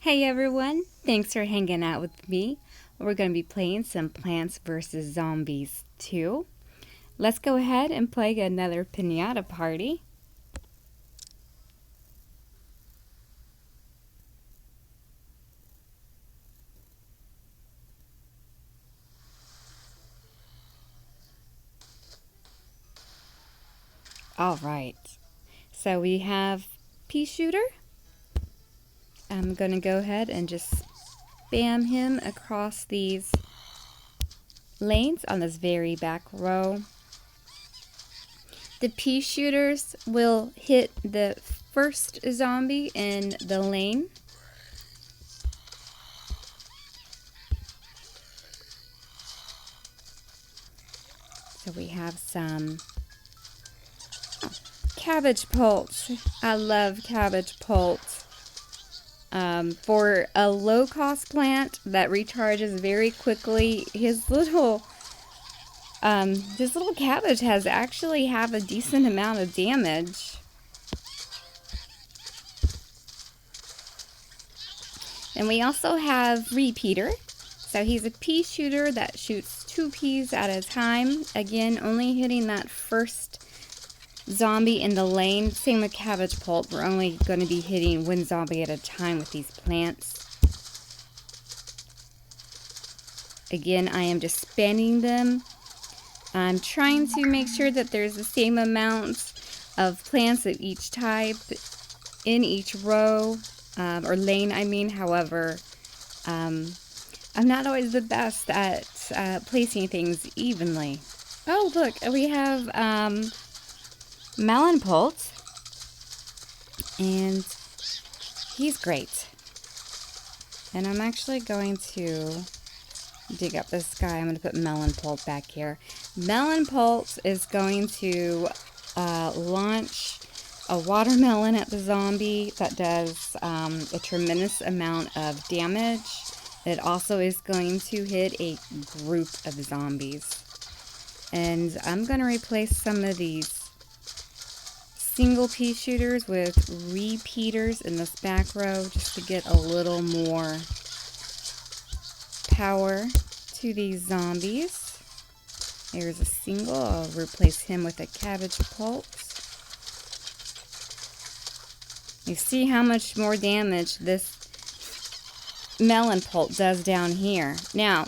Hey everyone, thanks for hanging out with me. We're going to be playing some Plants vs. Zombies 2. Let's go ahead and play another Pinata Party. Alright, so we have Pea Shooter. I'm going to go ahead and just spam him across these lanes on this very back row. The Pea Shooters will hit the first zombie in the lane. So we have some cabbage pulse. I love cabbage pulse. For a low-cost plant that recharges very quickly, his little cabbage has actually have a decent amount of damage. And we also have Repeater. So he's a pea shooter that shoots 2 peas at a time. Again, only hitting that first zombie in the lane. Same with cabbage pulp. We're only going to be hitting 1 zombie at a time with these plants. Again, I am just spamming them. I'm trying to make sure that there's the same amount of plants of each type in each row, or lane, I mean. However, I'm not always the best at placing things evenly. Oh, look, we have Melon Pulse, and he's great. And I'm actually going to dig up this guy. I'm going to put Melon Pulse back here. Melon Pulse is going to launch a watermelon at the zombie that does a tremendous amount of damage. It also is going to hit a group of zombies. And I'm going to replace some of these single pea shooters with repeaters in this back row just to get a little more power to these zombies. There's a single. I'll replace him with a cabbage pulse. You see how much more damage this melon pulp does down here. Now,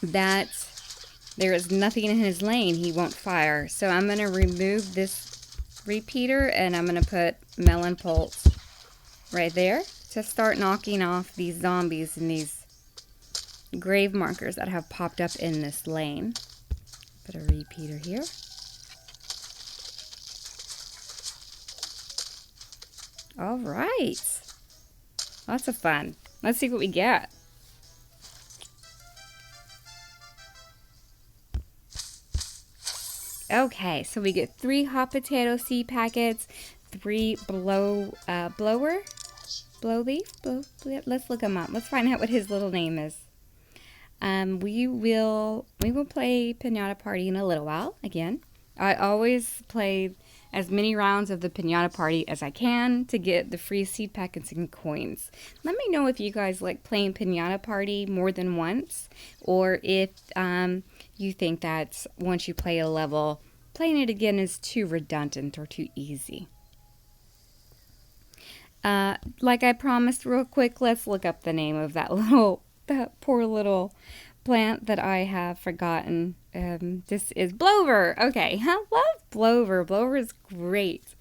that there is nothing in his lane, he won't fire. So I'm going to remove this repeater and I'm going to put melon pulse right there to start knocking off these zombies and these grave markers that have popped up in this lane. Put a repeater here. All right. Lots of fun. Let's see what we get. Okay, so we get 3 hot potato seed packets, 3 blow leaf. Let's look him up. Let's find out what his little name is. We will play Pinata Party in a little while again. I always play as many rounds of the Pinata Party as I can to get the free seed packets and coins. Let me know if you guys like playing Pinata Party more than once, or if you think that once you play a level, playing it again is too redundant or too easy. Like I promised, real quick, let's look up the name of that poor little plant that I have forgotten. This is Blover. Okay, I love Blover. Blover is great.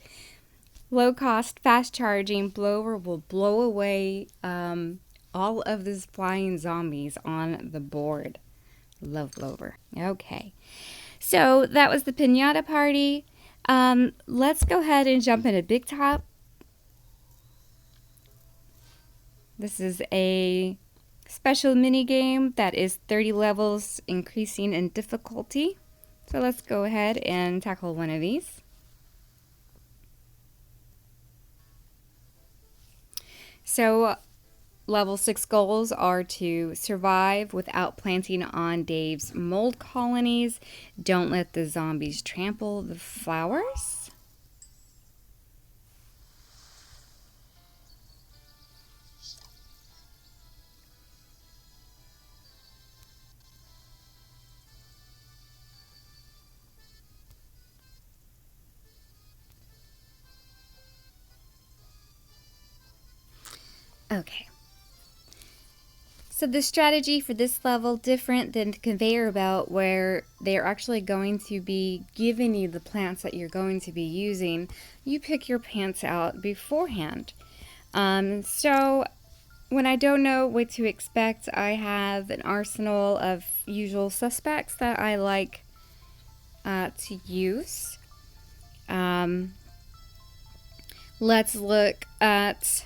Low cost, fast charging. Blover will blow away all of these flying zombies on the board. Love Blover. Okay, so that was the Pinata Party. Let's go ahead and jump into Big Top. This is a special mini game that is 30 levels, increasing in difficulty. So let's go ahead and tackle one of these. So level 6 goals are to survive without planting on Dave's mold colonies. Don't let the zombies trample the flowers. Okay. So the strategy for this level, different than the conveyor belt where they're actually going to be giving you the plants that you're going to be using. You pick your plants out beforehand. So when I don't know what to expect, I have an arsenal of usual suspects that I like to use. Let's look at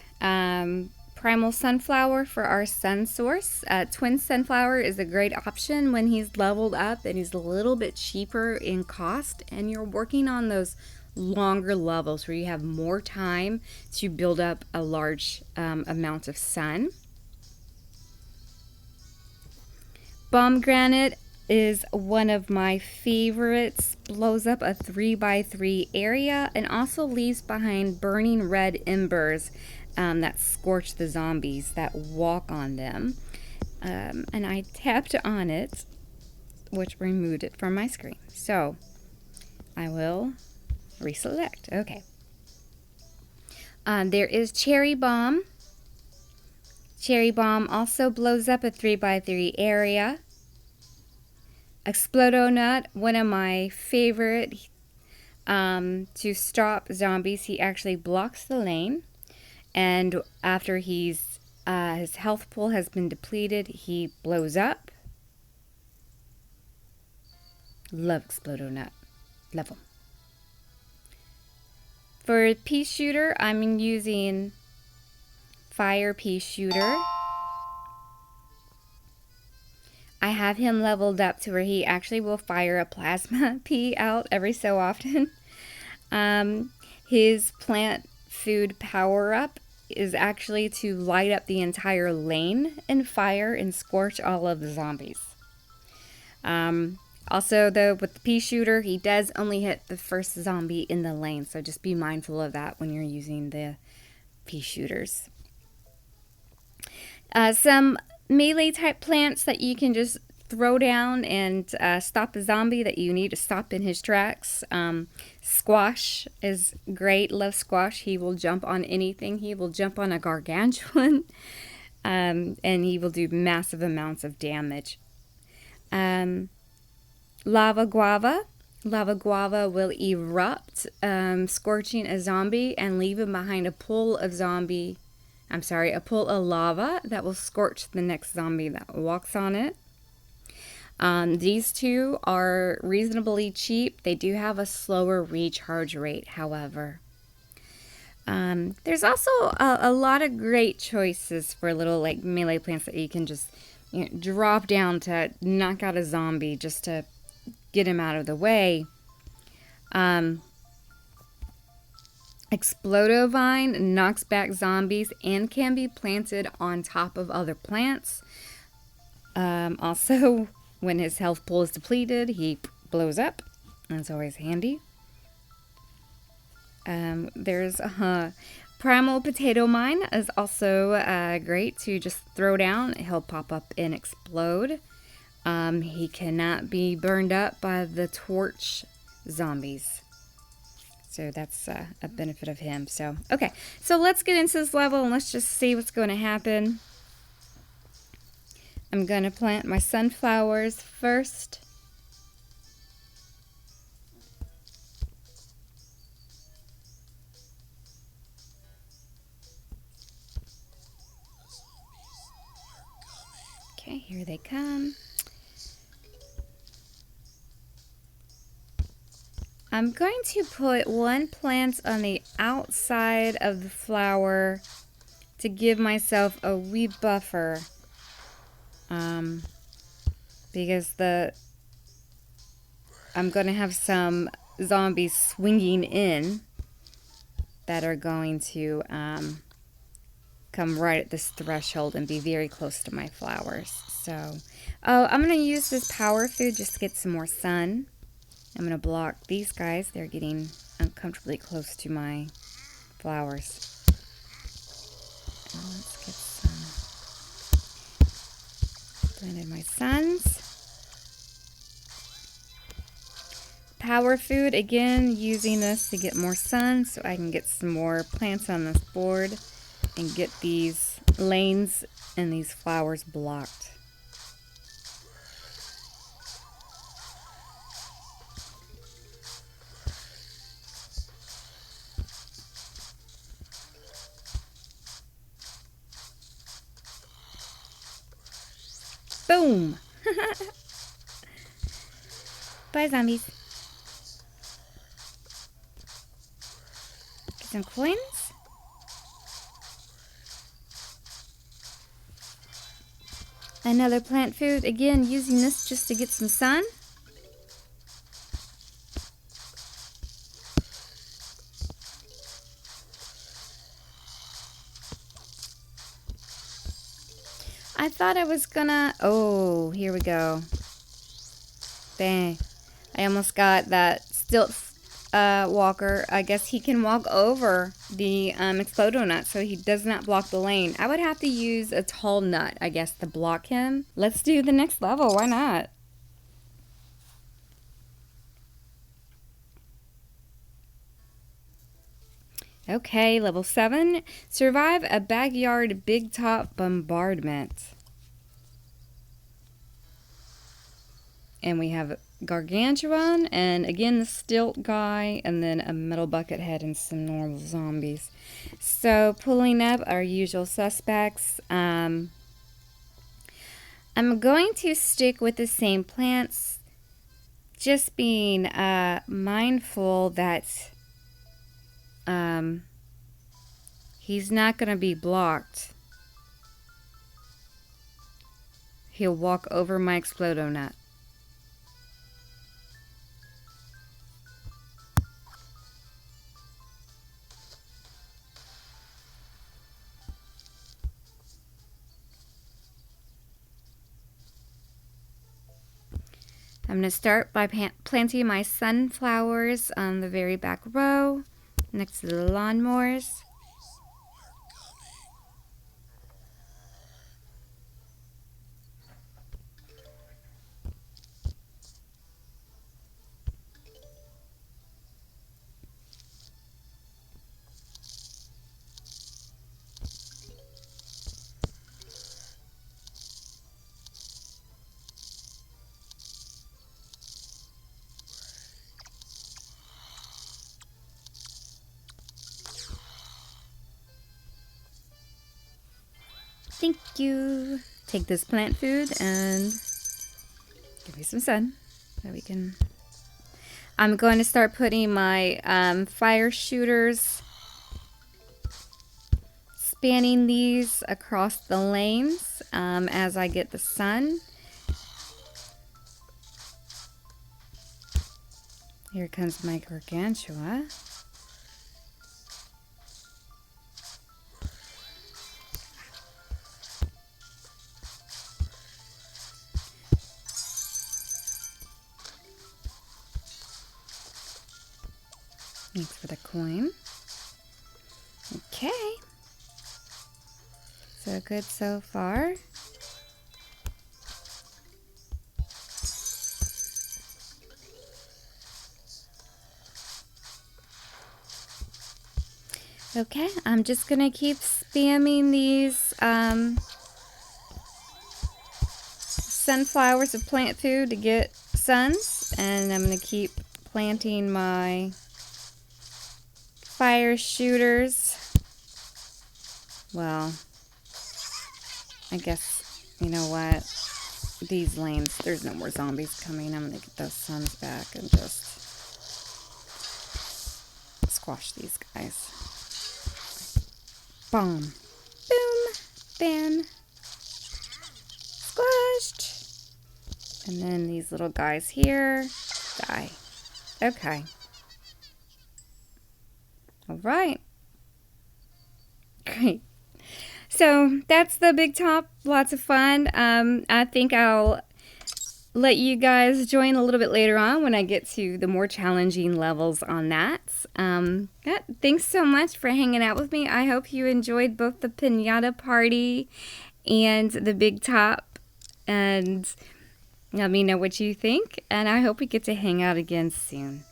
Primal Sunflower for our sun source. Twin Sunflower is a great option when he's leveled up and he's a little bit cheaper in cost, and you're working on those longer levels where you have more time to build up a large amount of sun. Pomegranate is one of my favorites. Blows up a 3x3 area and also leaves behind burning red embers that scorch the zombies that walk on them. And I tapped on it, which removed it from my screen. So I will reselect. Okay. There is Cherry Bomb. Cherry Bomb also blows up a 3x3 area. Explodo Nut, one of my favorite to stop zombies. He actually blocks the lane, and after his health pool has been depleted, he blows up. Love Explodo Nut. Love him. For Pea Shooter, I'm using Fire Pea Shooter. I have him leveled up to where he actually will fire a plasma pea out every so often. His plant food power-up is actually to light up the entire lane in fire and scorch all of the zombies. Also, though, with the pea shooter, he does only hit the first zombie in the lane, so just be mindful of that when you're using the pea shooters. Some melee type plants that you can just throw down and stop a zombie that you need to stop in his tracks. Squash is great. Love Squash. He will jump on anything. He will jump on a gargantuan and he will do massive amounts of damage. Lava Guava. Lava Guava will erupt, scorching a zombie and leave him behind a pool of lava that will scorch the next zombie that walks on it. These two are reasonably cheap. They do have a slower recharge rate, however. There's also a lot of great choices for little like melee plants that you can just drop down to knock out a zombie just to get him out of the way. Explodovine knocks back zombies and can be planted on top of other plants. Also, when his health pool is depleted, he blows up. That's always handy. There's Primal Potato Mine is also great to just throw down. He'll pop up and explode. He cannot be burned up by the torch zombies. So that's a benefit of him. So, okay. So let's get into this level and let's just see what's going to happen. I'm going to plant my sunflowers first. Okay, here they come. I'm going to put one plant on the outside of the flower to give myself a wee buffer. Because I'm going to have some zombies swinging in that are going to come right at this threshold and be very close to my flowers. So, I'm going to use this power food just to get some more sun. I'm going to block these guys. They're getting uncomfortably close to my flowers. And let's get some. Planted my suns. Power food, again, using this to get more sun so I can get some more plants on this board and get these lanes and these flowers blocked. Boom! Bye, zombies. Get some coins. Another plant food. Again, using this just to get some sun. I thought I was gonna... Oh, here we go. Dang. I almost got that Stilt walker. I guess he can walk over the Explodo nut, so he does not block the lane. I would have to use a tall nut, I guess, to block him. Let's do the next level. Why not? Okay, level 7. Survive a backyard big top bombardment. And we have Gargantuan, and again the Stilt guy, and then a metal bucket head and some normal zombies. So pulling up our usual suspects. I'm going to stick with the same plants, just being mindful that he's not going to be blocked. He'll walk over my Explodo nut. I'm going to start by planting my sunflowers on the very back row next to the lawnmowers. Thank you. Take this plant food and give me some sun so we can... I'm going to start putting my fire shooters, spanning these across the lanes as I get the sun. Here comes my Gargantua. Thanks for the coin. Okay. So good so far. Okay, I'm just gonna keep spamming these sunflowers of plant food to get suns, and I'm gonna keep planting my fire shooters. Well, I guess, you know what? These lanes, there's no more zombies coming. I'm gonna get those suns back and just squash these guys. Boom. Boom. Bam. Squashed. And then these little guys here die. Okay. All right. Great. So that's the big top. Lots of fun. I think I'll let you guys join a little bit later on when I get to the more challenging levels on that. Yeah, thanks so much for hanging out with me. I hope you enjoyed both the Pinata Party and the big top. And let me know what you think. And I hope we get to hang out again soon.